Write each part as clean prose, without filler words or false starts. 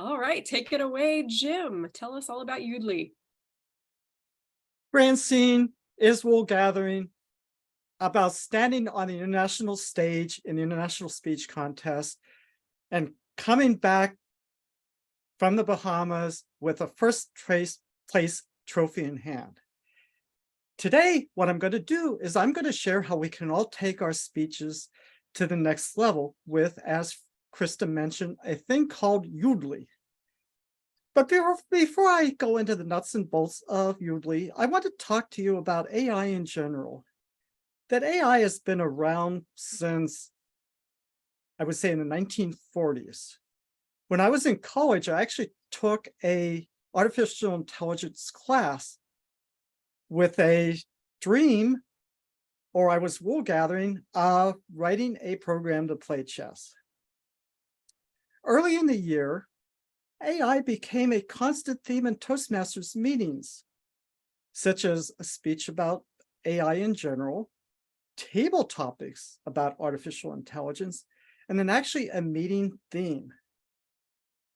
All right, take it away, Jim. Tell us all about Yoodli. Grand scene is wool gathering about standing on the international stage in the international speech contest and coming back from the Bahamas with a place trophy in hand. Today, what I'm going to do is I'm going to share how we can all take our speeches to the next level with, as Krista mentioned, a thing called Yoodli. But before I go into the nuts and bolts of Yoodli, I want to talk to you about AI in general. That AI has been around since, I would say, in the 1940s. When I was in college, I actually took a artificial intelligence class with a dream, or I was wool gathering, of writing a program to play chess. Early in the year, AI became a constant theme in Toastmasters meetings, such as a speech about AI in general, table topics about artificial intelligence, and then actually a meeting theme.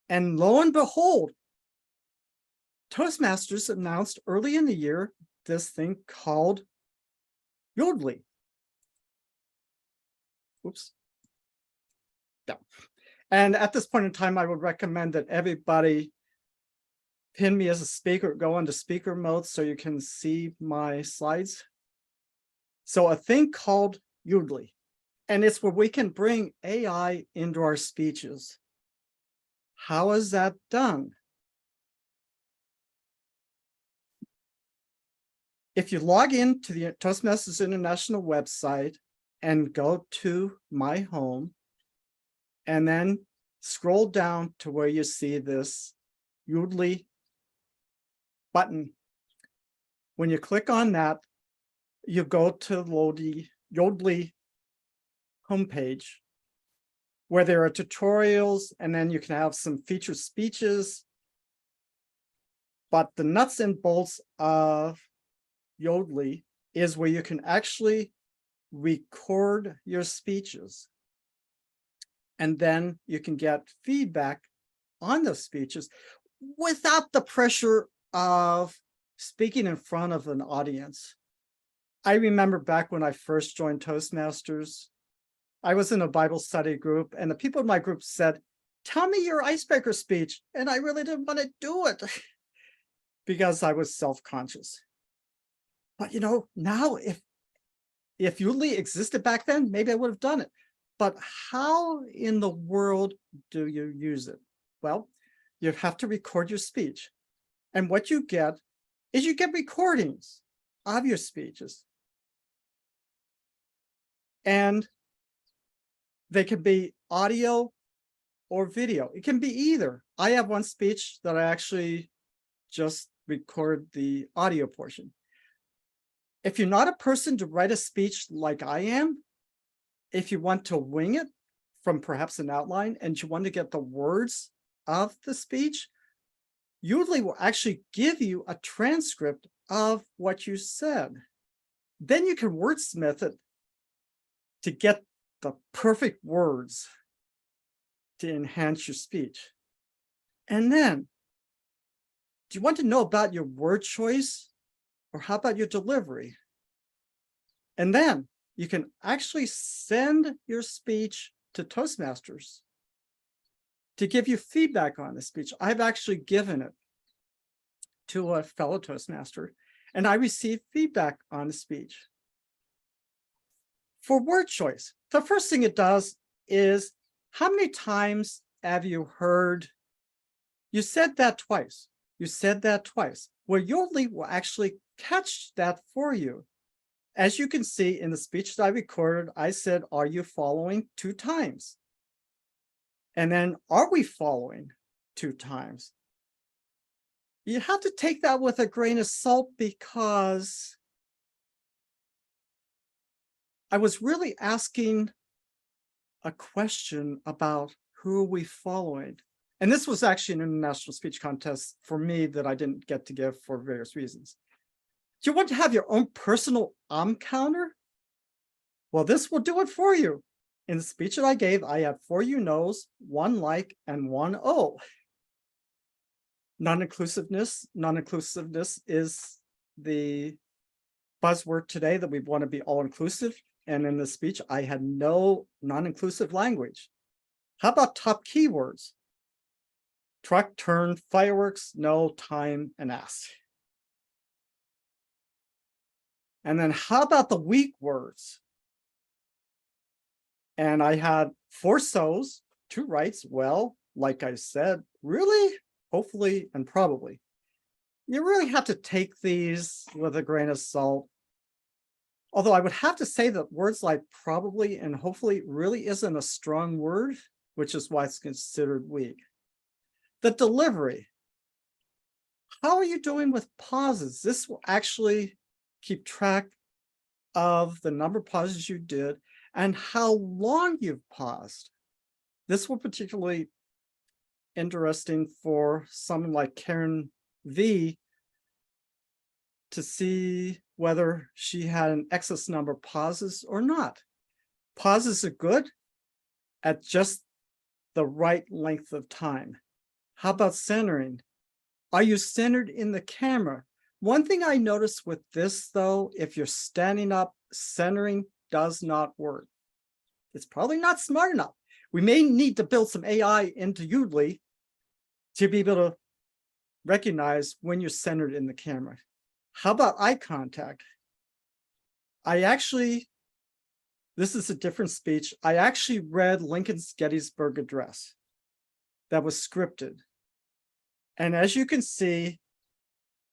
And lo and behold, Toastmasters announced early in the year this thing called Yoodli. Oops. Yeah. And at this point in time, I would recommend that everybody pin me as a speaker, go into speaker mode so you can see my slides. So a thing called Yoodli, and it's where we can bring AI into our speeches. How is that done? If you log in to the Toastmasters International website and go to My Home, and then scroll down to where you see this Yoodli button. When you click on that, you go to the Yoodli homepage, where there are tutorials, and then you can have some featured speeches. But the nuts and bolts of Yoodli is where you can actually record your speeches. And then you can get feedback on those speeches without the pressure of speaking in front of an audience. I remember back when I first joined Toastmasters, I was in a Bible study group, and the people in my group said, "Tell me your icebreaker speech." And I really didn't want to do it because I was self-conscious. But now if Yoodli existed back then, maybe I would have done it. But how in the world do you use it? Well, you have to record your speech. And what you get is you get recordings of your speeches. And they can be audio or video. It can be either. I have one speech that I actually just record the audio portion. If you're not a person to write a speech like I am, if you want to wing it from perhaps an outline and you want to get the words of the speech, Yoodli will actually give you a transcript of what you said. Then you can wordsmith it to get the perfect words to enhance your speech. And then, do you want to know about your word choice, or how about your delivery? And then you can actually send your speech to Toastmasters to give you feedback on the speech. I've actually given it to a fellow Toastmaster, and I received feedback on the speech. For word choice, the first thing it does is, how many times have you heard, "You said that twice, you said that twice"? Well, Yoodli will actually catch that for you. As you can see in the speech that I recorded, I said, "Are you following?" 2 times. And then, "Are we following?" 2 times. You have to take that with a grain of salt, because I was really asking a question about who are we following. And this was actually an international speech contest for me that I didn't get to give for various reasons. Do you want to have your own personal counter? Well, this will do it for you. In the speech that I gave, I had 4 you knows, 1 like, and 1 oh. Non-inclusiveness. Non-inclusiveness is the buzzword today that we want to be all-inclusive. And in the speech, I had no non-inclusive language. How about top keywords? Truck, turn, fireworks, no, time, and ask. And then how about the weak words? And I had 4 so's, 2 rights. Well, like I said, really, hopefully, and probably. You really have to take these with a grain of salt. Although I would have to say that words like probably and hopefully really isn't a strong word, which is why it's considered weak. The delivery. How are you doing with pauses? This will actually keep track of the number of pauses you did and how long you've paused. This will particularly interesting for someone like Karen V to see whether she had an excess number of pauses or not. Pauses are good at just the right length of time. How about centering? Are you centered in the camera? One thing I noticed with this though, if you're standing up, centering does not work. It's probably not smart enough. We may need to build some AI into Yoodli to be able to recognize when you're centered in the camera. How about eye contact? This is a different speech. I actually read Lincoln's Gettysburg Address that was scripted. And as you can see,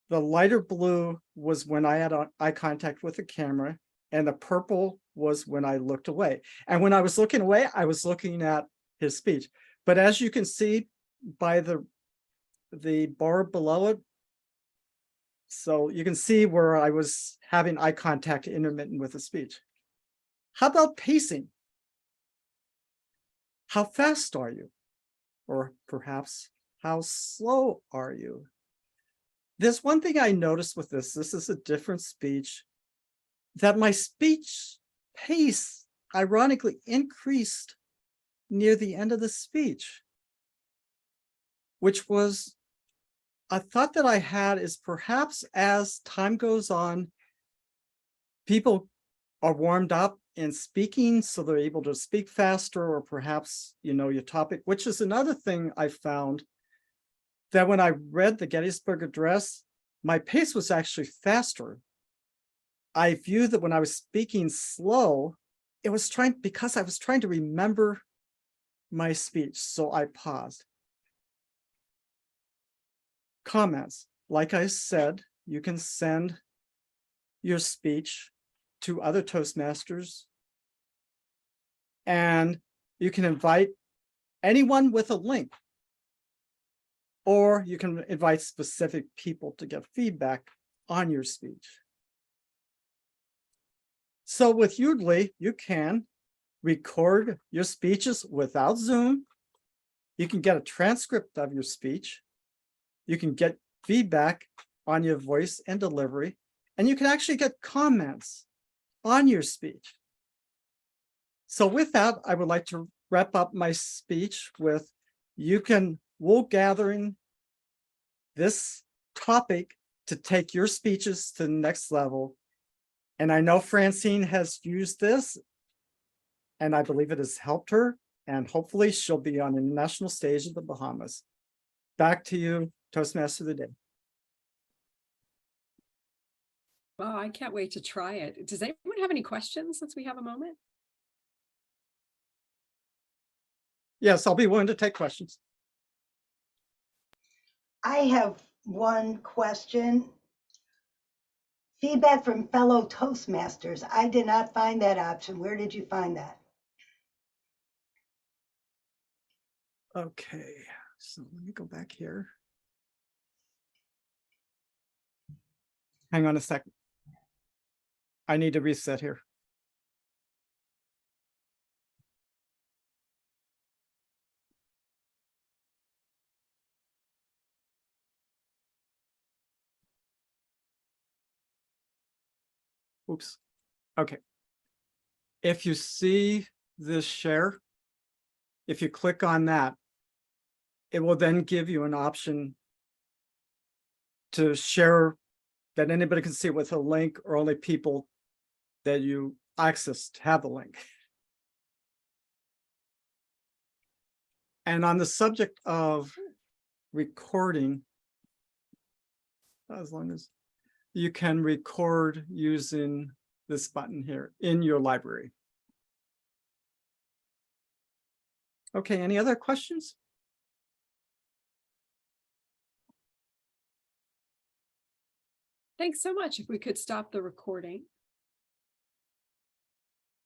the lighter blue was when I had eye contact with the camera, and the purple was when I looked away. And when I was looking away, I was looking at his speech. But as you can see by the bar below it, so you can see where I was having eye contact intermittent with the speech. How about pacing? How fast are you? Or perhaps how slow are you? There's one thing I noticed with this is a different speech, that my speech pace ironically increased near the end of the speech, which was a thought that I had is perhaps as time goes on, people are warmed up in speaking, so they're able to speak faster, or perhaps, your topic, which is another thing I found, that when I read the Gettysburg Address, my pace was actually faster. I viewed that when I was speaking slow, because I was trying to remember my speech, so I paused. Comments. Like I said, you can send your speech to other Toastmasters, and you can invite anyone with a link, or you can invite specific people to get feedback on your speech. So with Yoodli, you can record your speeches without Zoom. You can get a transcript of your speech. You can get feedback on your voice and delivery, and you can actually get comments on your speech. So with that, I would like to wrap up my speech with wool gathering this topic to take your speeches to the next level. And I know Francine has used this, and I believe it has helped her, and hopefully she'll be on the national stage of the Bahamas. Back to you, Toastmaster of the Day. Well, I can't wait to try it. Does anyone have any questions since we have a moment? Yes, I'll be willing to take questions. I have one question. Feedback from fellow Toastmasters. I did not find that option. Where did you find that? Okay, so let me go back here. Hang on a second. I need to reset here. Oops. Okay. If you see this share, if you click on that, it will then give you an option to share that anybody can see with a link, or only people that you access have the link. And on the subject of recording, as long as you can record using this button here in your library. Okay, any other questions? Thanks so much. If we could stop the recording.